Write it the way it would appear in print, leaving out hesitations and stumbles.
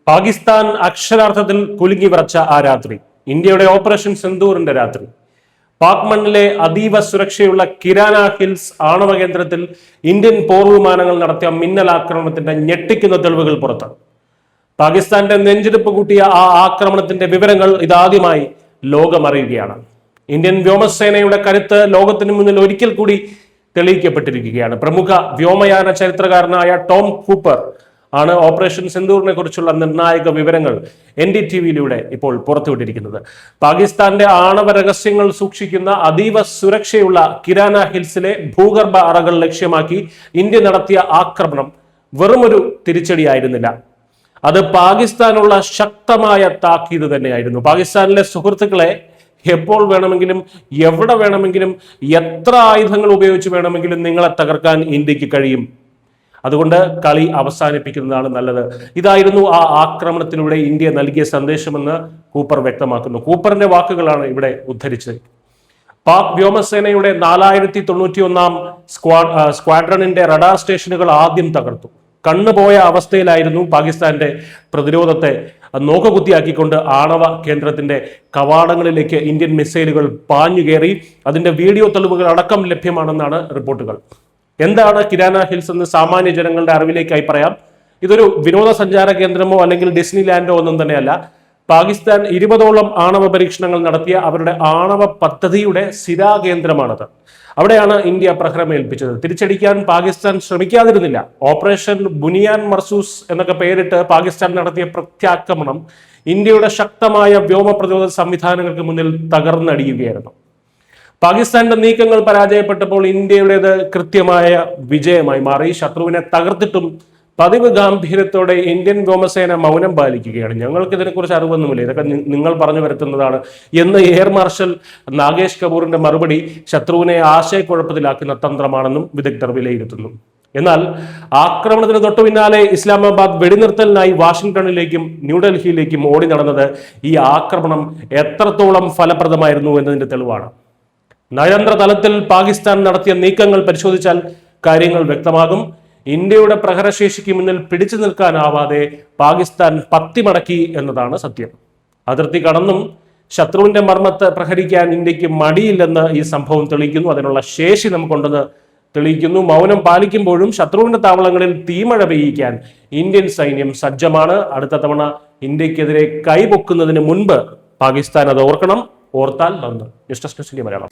പാകിസ്ഥാൻ അക്ഷരാർത്ഥത്തിൽ കുലുങ്ങി വിറച്ച ആ രാത്രി, ഇന്ത്യയുടെ ഓപ്പറേഷൻ സിന്ദൂറിന്റെ രാത്രി. പാക് മണ്ണിലെ അതീവ സുരക്ഷയുള്ള കിരാന ഹിൽസ് ആണവ കേന്ദ്രത്തിൽ ഇന്ത്യൻ പോർവിമാനങ്ങൾ നടത്തിയ മിന്നൽ ആക്രമണത്തിന്റെ ഞെട്ടിക്കുന്ന തെളിവുകൾ പുറത്ത്. പാകിസ്ഥാന്റെ നെഞ്ചെടുപ്പ് കൂട്ടിയ ആ ആക്രമണത്തിന്റെ വിവരങ്ങൾ ഇതാദ്യമായി ലോകമറിയുകയാണ്. ഇന്ത്യൻ വ്യോമസേനയുടെ കരുത്ത് ലോകത്തിന് മുന്നിൽ ഒരിക്കൽ കൂടി തെളിയിക്കപ്പെട്ടിരിക്കുകയാണ്. പ്രമുഖ വ്യോമയാന ചരിത്രകാരനായ ടോം കൂപ്പർ ആണ് ഓപ്പറേഷൻ സിന്ദൂറിനെ കുറിച്ചുള്ള നിർണായക വിവരങ്ങൾ NDTV-യിലൂടെ ഇപ്പോൾ പുറത്തുവിട്ടിരിക്കുന്നത്. പാകിസ്ഥാന്റെ ആണവ രഹസ്യങ്ങൾ സൂക്ഷിക്കുന്ന അതീവ സുരക്ഷയുള്ള കിരാന ഹിൽസിലെ ഭൂഗർഭ അറകൾ ലക്ഷ്യമാക്കി ഇന്ത്യ നടത്തിയ ആക്രമണം വെറുമൊരു തിരിച്ചടിയായിരുന്നില്ല. അത് പാകിസ്ഥാനുള്ള ശക്തമായ താക്കീത് തന്നെയായിരുന്നു. പാകിസ്ഥാനിലെ സുഹൃത്തുക്കളെ എപ്പോൾ വേണമെങ്കിലും, എവിടെ വേണമെങ്കിലും, എത്ര ആയുധങ്ങൾ ഉപയോഗിച്ച് വേണമെങ്കിലും നിങ്ങളെ തകർക്കാൻ ഇന്ത്യക്ക് കഴിയും. അതുകൊണ്ട് കളി അവസാനിപ്പിക്കുന്നതാണ് നല്ലത്. ഇതായിരുന്നു ആ ആക്രമണത്തിലൂടെ ഇന്ത്യ നൽകിയ സന്ദേശമെന്ന് കൂപ്പർ വ്യക്തമാക്കുന്നു. കൂപ്പറിന്റെ വാക്കുകളാണ് ഇവിടെ ഉദ്ധരിച്ചത്. പാക് വ്യോമസേനയുടെ 4091 സ്ക്വാഡ്രണിന്റെ റഡാർ സ്റ്റേഷനുകൾ ആദ്യം തകർത്തു. കണ്ണുപോയ അവസ്ഥയിലായിരുന്നു പാകിസ്ഥാന്റെ പ്രതിരോധത്തെ നോക്കുകുത്തിയാക്കിക്കൊണ്ട് ആണവ കേന്ദ്രത്തിന്റെ കവാടങ്ങളിലേക്ക് ഇന്ത്യൻ മിസൈലുകൾ പാഞ്ഞുകയറി. അതിന്റെ വീഡിയോ തെളിവുകൾ അടക്കം ലഭ്യമാണെന്നാണ് റിപ്പോർട്ടുകൾ. എന്താണ് കിരാന ഹിൽസ് എന്ന് സാമാന്യ ജനങ്ങളുടെ അറിവിലേക്കായി പറയാം. ഇതൊരു വിനോദസഞ്ചാര കേന്ദ്രമോ അല്ലെങ്കിൽ ഡിസ്നി ലാൻഡോ ഒന്നും തന്നെയല്ല. പാകിസ്ഥാൻ 20ഓളം ആണവ പരീക്ഷണങ്ങൾ നടത്തിയ അവരുടെ ആണവ പദ്ധതിയുടെ സ്ഥിരാകേന്ദ്രമാണത്. അവിടെയാണ് ഇന്ത്യ പ്രഹരമേൽപ്പിച്ചത്. തിരിച്ചടിക്കാൻ പാകിസ്ഥാൻ ശ്രമിക്കാതിരുന്നില്ല. ഓപ്പറേഷൻ ബുനിയാൻ മർസൂസ് എന്നൊക്കെ പേരിട്ട് പാകിസ്ഥാൻ നടത്തിയ പ്രത്യാക്രമണം ഇന്ത്യയുടെ ശക്തമായ വ്യോമ പ്രതിരോധ സംവിധാനങ്ങൾക്ക് മുന്നിൽ തകർന്നടിയുകയായിരുന്നു. പാകിസ്ഥാന്റെ നീക്കങ്ങൾ പരാജയപ്പെട്ടപ്പോൾ ഇന്ത്യയുടേത് കൃത്യമായ വിജയമായി മാറി. ശത്രുവിനെ തകർത്തിട്ടും പതിവ് ഗാംഭീര്യത്തോടെ ഇന്ത്യൻ വ്യോമസേന മൗനം പാലിക്കുകയാണ്. ഞങ്ങൾക്ക് ഇതിനെക്കുറിച്ച് അറിവൊന്നുമില്ല, ഇതൊക്കെ നിങ്ങൾ പറഞ്ഞു വരുത്തുന്നതാണ് എന്ന് എയർ മാർഷൽ നാഗേഷ് കപൂറിന്റെ മറുപടി ശത്രുവിനെ ആശയക്കുഴപ്പത്തിലാക്കുന്ന തന്ത്രമാണെന്നും വിദഗ്ധർ വിലയിരുത്തുന്നു. എന്നാൽ ആക്രമണത്തിന് തൊട്ടു പിന്നാലെ ഇസ്ലാമാബാദ് വെടിനിർത്തലിനായി വാഷിംഗ്ടണിലേക്കും ന്യൂഡൽഹിയിലേക്കും ഓടി നടന്നത് ഈ ആക്രമണം എത്രത്തോളം ഫലപ്രദമായിരുന്നു എന്നതിന്റെ തെളിവാണ്. നയതന്ത്ര തലത്തിൽ പാകിസ്ഥാൻ നടത്തിയ നീക്കങ്ങൾ പരിശോധിച്ചാൽ കാര്യങ്ങൾ വ്യക്തമാകും. ഇന്ത്യയുടെ പ്രഹരശേഷിക്ക് മുന്നിൽ പിടിച്ചു നിൽക്കാനാവാതെ പാകിസ്ഥാൻ പത്തിമടക്കി എന്നതാണ് സത്യം. അതിർത്തി കടന്നും ശത്രുവിന്റെ മർമ്മത്ത് പ്രഹരിക്കാൻ ഇന്ത്യക്ക് മടിയില്ലെന്ന് ഈ സംഭവം തെളിയിക്കുന്നു. അതിനുള്ള ശേഷി നമുക്കുണ്ടെന്ന് തെളിയിക്കുന്നു. മൗനം പാലിക്കുമ്പോഴും ശത്രുവിന്റെ താവളങ്ങളിൽ തീമഴ പെയ്യിക്കാൻ ഇന്ത്യൻ സൈന്യം സജ്ജമാണ്. അടുത്ത തവണ ഇന്ത്യക്കെതിരെ കൈപൊക്കുന്നതിന് മുൻപ് പാകിസ്ഥാൻ അത് ഓർക്കണം. ഓർത്താൽ നന്ന്. News desk Malayalam.